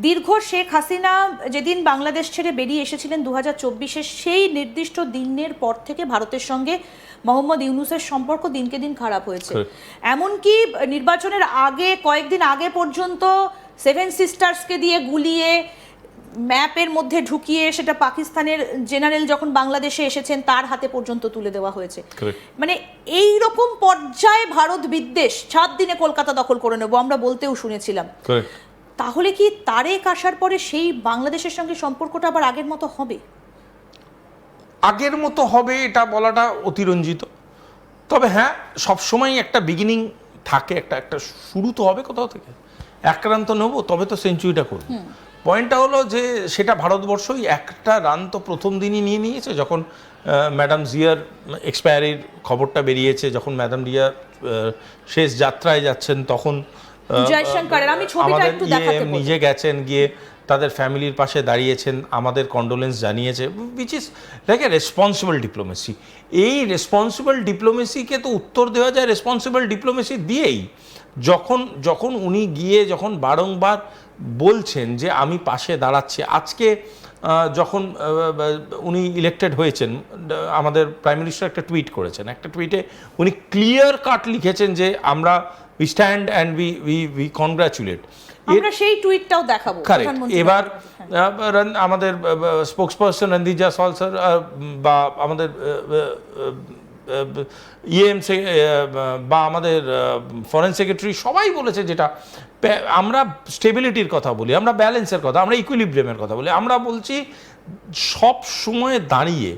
দীর্ঘ শেখ হাসিনা যেদিন বাংলাদেশ ছেড়ে বেরিয়ে এসেছিলেন 2024-এ, সেই নির্দিষ্ট দিনের পর থেকে ভারতের সঙ্গে মোহাম্মদ ইউনূসের সম্পর্ক দিনকে দিন খারাপ হয়েছে। এমনকি নির্বাচনের আগে কয়েকদিন আগে পর্যন্ত সেভেন সিস্টার্সকে দিয়ে গুলিয়ে ম্যাপের মধ্যে ঢুকিয়ে সেটা পাকিস্তানের জেনারেল যখন বাংলাদেশে এসেছেন তার হাতে পর্যন্ত তুলে দেওয়া হয়েছে। মানে এই রকম পর্যায়ে ভারত বিদ্বেষ, 7 দিনে কলকাতা দখল করে নেব আমরা বলতেও শুনেছিলাম। তাহলে কি তারেক আসার পরে সেই বাংলাদেশের সঙ্গে সম্পর্কটা আবার আগের মতো হবে? আগের মতো হবে এটা বলাটা অতিরঞ্জিত, তবে হ্যাঁ সবসময় একটা বিগিনিং থাকে, একটা শুরু তো হবে কোথাও থেকে। আক্রান্ত নেব তবে তো সেঞ্চুরিটা করবো। পয়েন্টটা হলো যে সেটা ভারতবর্ষই একটা রান তো প্রথম দিনই নিয়ে নিয়েছে, যখন ম্যাডাম জিয়ার এক্সপায়ারির খবরটা বেরিয়েছে, যখন ম্যাডাম জিয়া শেষ যাত্রায় যাচ্ছেন, তখন আমাদের নিজে গেছেন, গিয়ে তাদের ফ্যামিলির পাশে দাঁড়িয়েছেন, আমাদের কন্ডোলেন্স জানিয়েছে, which is like a responsible diplomacy. এই রেসপন্সিবল ডিপ্লোমেসিকে তো উত্তর দেওয়া যায় রেসপন্সিবল ডিপ্লোমেসি দিয়েই। যখন উনি গিয়ে যখন বারংবার বলছেন যে আমি পাশে দাঁড়াচ্ছি, আজকে যখন উনি ইলেক্টেড হয়েছেন, আমাদের প্রাইম মিনিস্টার একটা টুইট করেছেন, একটা টুইটে উনি ক্লিয়ার কাট লিখেছেন যে আমরা we stand and we congratulate. আমরা সেই টুইটটাও দেখাবো। এবার আমাদের স্পোকসপারসন রণদীপ জয়সওয়াল স্যার বা আমাদের ইএমসি বা আমাদের ফরেন সেক্রেটারি সবাই বলেছে, যেটা আমরা স্টেবিলিটির কথা বলি, আমরা ব্যালেন্সের কথা, আমরা ইকুইলিব্রিয়ামের কথা বলি। আমরা বলছি সব সময় দাঁড়িয়ে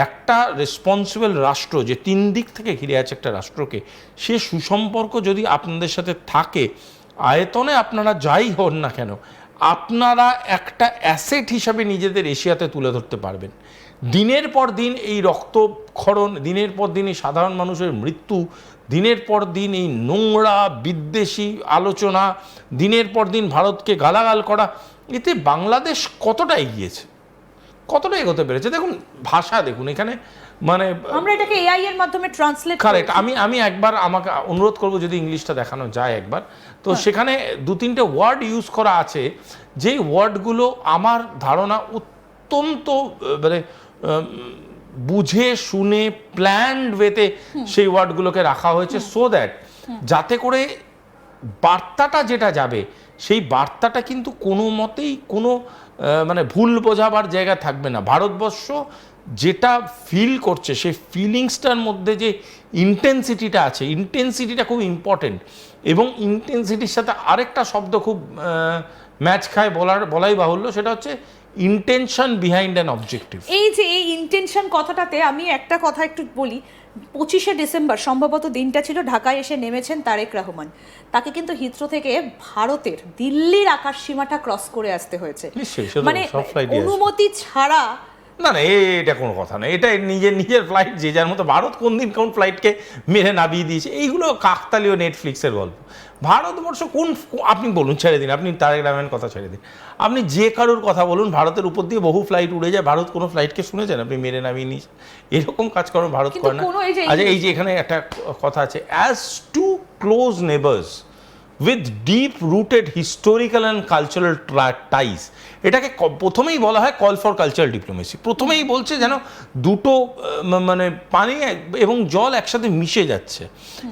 একটা রেসপন্সিবল রাষ্ট্র যে 3 দিক থেকে ঘিরে আছে একটা রাষ্ট্রকে, সে সুসম্পর্ক যদি আপনাদের সাথে থাকে, আয়তনে আপনারা যাই হন না কেন, আপনারা একটা অ্যাসেট হিসাবে নিজেদের এশিয়াতে তুলে ধরতে পারবেন। দিনের পর দিন এই রক্তক্ষরণ, দিনের পর দিন এই সাধারণ মানুষের মৃত্যু, দিনের পর দিন এই নোংরা বিদ্বেষী আলোচনা, দিনের পর দিন ভারতকে গালাগাল করা, এতে বাংলাদেশ কতটা এগিয়েছে, কতটা এগোতে পেরেছে। দেখুন ভাষা দেখুন, এখানে মানে আমরা এটাকে এআই এর মাধ্যমে ট্রান্সলেট কারেক্ট। আমি একবার আমাকে অনুরোধ করব যদি ইংলিশটা দেখানো যায় একবার, তো সেখানে 2-3টে ওয়ার্ড ইউজ করা আছে, যেই ওয়ার্ডগুলো আমার ধারণা অত্যন্ত মানে বুঝে শুনে প্ল্যান্ড ওয়েতে সেই ওয়ার্ডগুলোকে রাখা হয়েছে, সো দ্যাট যাতে করে বার্তাটা যেটা যাবে সেই বার্তাটা কিন্তু কোনো মতেই কোনো মানে ভুল বোঝাবার জায়গা থাকবে না। ভারতবর্ষ যেটা ফিল করছে সেই ফিলিংসটার মধ্যে যে ইন্টেন্সিটিটা আছে, ইন্টেন্সিটিটা খুব ইম্পর্টেন্ট। এবং ইন্টেন্সিটির সাথে আরেকটা শব্দ খুব ম্যাচ খায় বলাই বাহুল্য, সেটা হচ্ছে ইন্টেনশন বিহাইন্ড অ্যান অবজেক্টিভ। এই যে এই ইন্টেনশন কথাটাতে আমি একটা কথা একটু বলি। 25শে ডিসেম্বর সম্ভবত দিনটা ছিল, ঢাকায় এসে নেমেছেন তারেক রহমান। তাকে কিন্তু হিথ্রো থেকে ভারতের দিল্লির আকাশ সীমাটা ক্রস করে আসতে হয়েছে, মানে অনুমতি ছাড়া। না এটা কোনো কথা না, এটা নিজের ফ্লাইট, যে যার মতো। ভারত কোন দিন কোন ফ্লাইটকে মেরে নামিয়ে দিয়েছে, এইগুলো কাকতালীয় নেটফ্লিক্সের গল্প। ভারতবর্ষ আপনি বলুন, ছেড়ে দিন, আপনি তারেক রহমানের কথা ছেড়ে দিন, আপনি যে কারোর কথা বলুন, ভারতের উপর দিয়ে বহু ফ্লাইট উড়ে যায়, ভারত কোনো ফ্লাইটকে শুনেছেন আপনি মেরে নামিয়ে নিয়েছেন? এরকম কাজকর্ম ভারত করে না। আচ্ছা, এই যে এখানে একটা কথা আছে, as to close neighbours with deep rooted historical and cultural ties, এটাকে প্রথমেই বলা হয় কল ফর কালচারাল ডিপ্লোমেসি। প্রথমেই বলছে যেন দুটো মানে পানি এবং জল একসাথে মিশে যাচ্ছে,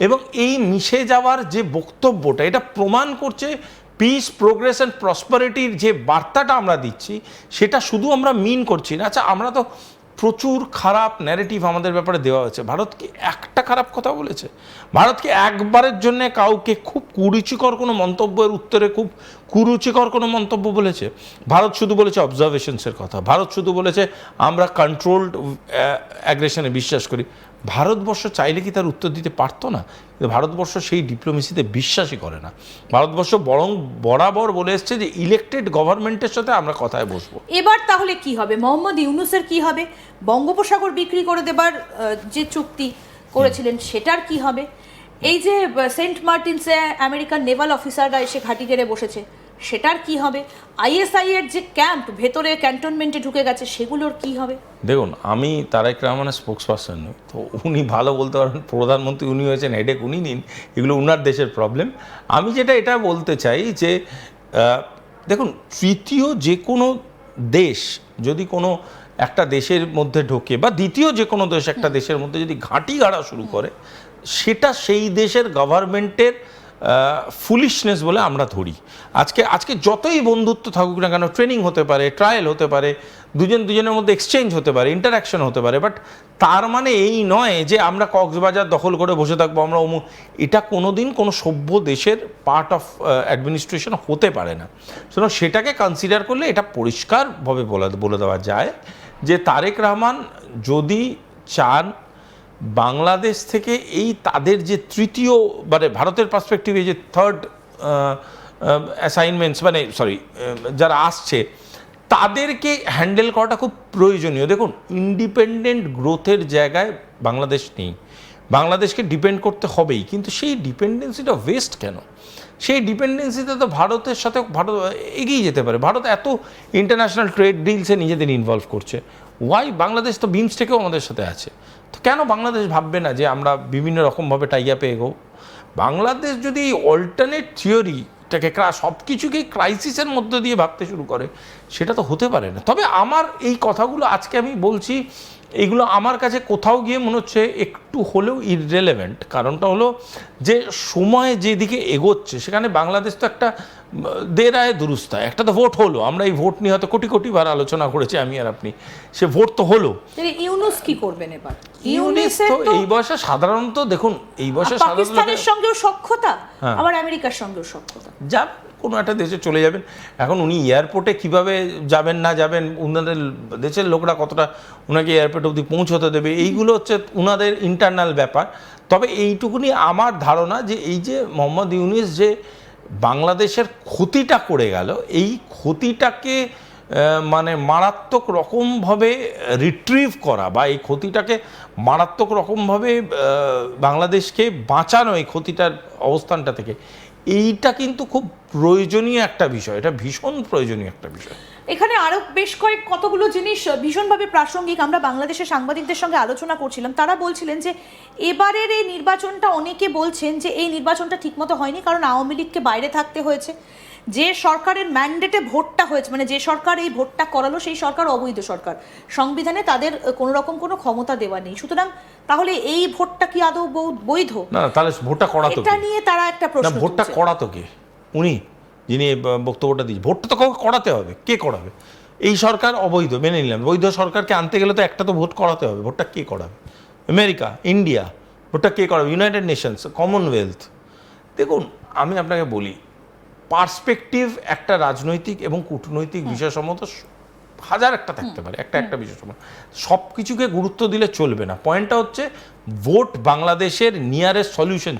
এবং এই মিশে যাওয়ার যে বক্তব্যটা, এটা প্রমাণ করছে পিস, প্রোগ্রেস অ্যান্ড প্রসপারিটির যে বার্তাটা আমরা দিচ্ছি, সেটা শুধু আমরা মিন করছি না। আচ্ছা, আমরা তো প্রচুর খারাপ ন্যারেটিভ আমাদের ব্যাপারে দেওয়া হয়েছে। ভারত কি একটা খারাপ কথা বলেছে? ভারতকে একবারের জন্য কাউকে খুব কুরুচিকর কোনো মন্তব্যের উত্তরে খুব কুরুচিকর কোনো মন্তব্য বলেছে? ভারত শুধু বলেছে অবজারভেশনসের কথা, ভারত শুধু বলেছে আমরা কন্ট্রোলড অ্যাগ্রেশনে বিশ্বাস করি। ভারতবর্ষ চাইলে কি তার উত্তর দিতে পারতো না? কিন্তু ভারতবর্ষ সেই ডিপ্লোমেসিতে বিশ্বাসই করে না। ভারতবর্ষ বরং বরাবর বলে এসছে যে ইলেক্টেড গভর্নমেন্টের সাথে আমরা কথায় বসবো। এবার তাহলে কি হবে? মোহাম্মদ ইউনূসের কি হবে? বঙ্গোপসাগর বিক্রি করে দেবার যে চুক্তি করেছিলেন সেটার কি হবে? এই যে সেন্ট মার্টিনসে আমেরিকান নেভাল অফিসাররা এসে ঘাঁটি গেড়ে বসেছে, সেটার কি হবে? আইএসআই এর যে ক্যাম্প ভেতরে ক্যান্টনমেন্টে ঢুকে গেছে, সেগুলোর কি হবে? দেখুন, আমি তারেক রহমানের স্পোক্স পারসন নই, তো উনি ভালো বলতে পারেন। প্রধানমন্ত্রী উনি হয়েছেন, হেডেক উনি নিন, এগুলো উনার দেশের প্রবলেম। আমি এটা বলতে চাই যে দেখুন, তৃতীয় যে কোনো দেশ যদি কোনো একটা দেশের মধ্যে ঢোকে, বা দ্বিতীয় যে কোনো দেশ একটা দেশের মধ্যে যদি ঘাঁটি গাড়া শুরু করে, সেটা সেই দেশের গভর্নমেন্টের ফুলিশনেস বলে আমরা ধরি। আজকে যতই বন্ধুত্ব থাকুক না কেন, ট্রেনিং হতে পারে, ট্রায়াল হতে পারে, দুজনের মধ্যে এক্সচেঞ্জ হতে পারে, ইন্টারাকশন হতে পারে, বাট তার মানে এই নয় যে আমরা কক্সবাজার দখল করে বসে থাকবো, আমরা এটা কোনোদিন কোনো সভ্য দেশের পার্ট অফ অ্যাডমিনিস্ট্রেশন হতে পারে না। সুতরাং সেটাকে কনসিডার করলে এটা পরিষ্কারভাবে বলে দেওয়া যায় যে তারেক রহমান যদি চান বাংলাদেশ থেকে এই তাদের যে তৃতীয়, মানে ভারতের পার্সপেক্টিভে যে থার্ড অ্যাসাইনমেন্টস, মানে যারা আসছে তাদেরকে হ্যান্ডেল করাটা খুব প্রয়োজনীয়। দেখুন, ইন্ডিপেন্ডেন্ট গ্রোথের জায়গায় বাংলাদেশ নেই, বাংলাদেশকে ডিপেন্ড করতে হবেই, কিন্তু সেই ডিপেন্ডেন্সিটা ওয়েস্ট কেন? সেই ডিপেন্ডেন্সিতে তো ভারতের সাথে ভারত এগিয়ে যেতে পারে। ভারত এত ইন্টারন্যাশনাল ট্রেড ডিলসে নিজেদের ইনভলভ করছে, ওয়াই? বাংলাদেশ তো বিমস্টেকেও আমাদের সাথে আছে, তো কেন বাংলাদেশ ভাববে না যে আমরা বিভিন্ন রকমভাবে টাই আপে এগোবো? বাংলাদেশ যদি অল্টারনেট থিওরিটাকে সব কিছুকেই ক্রাইসিসের মধ্যে দিয়ে ভাবতে শুরু করে, সেটা তো হতে পারে না। তবে আমার এই কথাগুলো আজকে আমি বলছি, এইগুলো আমার কাছে কোথাও গিয়ে মনে হচ্ছে একটু হলেও ইররেলেভেন্ট। কারণটা হলো যে সময় যেদিকে এগোচ্ছে সেখানে বাংলাদেশ তো একটা দেরায় দুরুস্তায়, একটা তো ভোট হলো, আমরা এই ভোট নিয়ে হয়তো কোটি বার আলোচনা করেছি আমি আর আপনি, সে ভোট তো হলো। ইউনূস কি করবেন এবার? ইউনূস তো এই বয়সে সাধারণত, দেখুন এই বয়সে পাকিস্তানের সঙ্গেও সখ্যতা, আবার আমেরিকার সঙ্গেও সখ্যতা, যা কোনো একটা দেশে চলে যাবেন। এখন উনি এয়ারপোর্টে কিভাবে যাবেন না যাবেন, উনাদের দেশের লোকরা কতটা ওনাকে এয়ারপোর্ট অবধি পৌঁছতে দেবে, এইগুলো হচ্ছে উনাদের ইন্টারনাল ব্যাপার। তবে এইটুকুনি আমার ধারণা যে এই যে মোহাম্মদ ইউনূস যে বাংলাদেশের ক্ষতিটা করে গেল, এই ক্ষতিটাকে মানে মারাত্মক রকমভাবে রিট্রিভ করা, বা এই ক্ষতিটাকে মারাত্মক রকমভাবে বাংলাদেশকে বাঁচানো এই ক্ষতিটার অবস্থানটা থেকে, এইটা কিন্তু খুব প্রয়োজনীয় একটা বিষয়, এটা ভীষণ প্রয়োজনীয় একটা বিষয়। এখানে আরো বেশ কতগুলো জিনিস ভীষণভাবে প্রাসঙ্গিক। আমরা বাংলাদেশের সাংবাদিকদের সঙ্গে আলোচনা করছিলাম, তারা বলছিলেন যে এবারের এই নির্বাচনটা, অনেকে বলছেন যে এই নির্বাচনটা ঠিকমতো হয়নি, কারণ আওয়ামী লীগকে বাইরে থাকতে হয়েছে। যে সরকারের ম্যান্ডেটে ভোটটা হয়েছে, মানে যে সরকার এই ভোটটা করালো, সেই সরকার অবৈধ সরকার, সংবিধানে তাদের কোনো রকম কোনো ক্ষমতা দেওয়া নেই। সুতরাং তাহলে এই ভোটটা কি আদৌ বৈধ? না, তাহলে ভোটটা করাতো এটা নিয়ে তারা একটা প্রশ্ন, ভোটটা করাতো কে? উনি যিনি বক্তব্যটা দিয়েছে, ভোটটা তো করাতে হবে, কে করাবে? এই সরকার অবৈধ মেনে নিলাম, বৈধ সরকারকে আনতে গেলে তো একটা তো ভোট করাতে হবে, ভোটটা কে করাবে? আমেরিকা, ইন্ডিয়া, ভোটটা কে করাবে? United Nations, Commonwealth. দেখুন, আমি আপনাকে বলি, পার্সপেক্টিভ একটা রাজনৈতিক এবং কূটনৈতিক বিষয়সম্মত হাজার একটা থাকতে পারে, একটা বিষয়সম্মত সব কিছুকে গুরুত্ব দিলে চলবে না। পয়েন্টটা হচ্ছে ভোট বাংলাদেশের নিয়ারেস্ট সলিউশন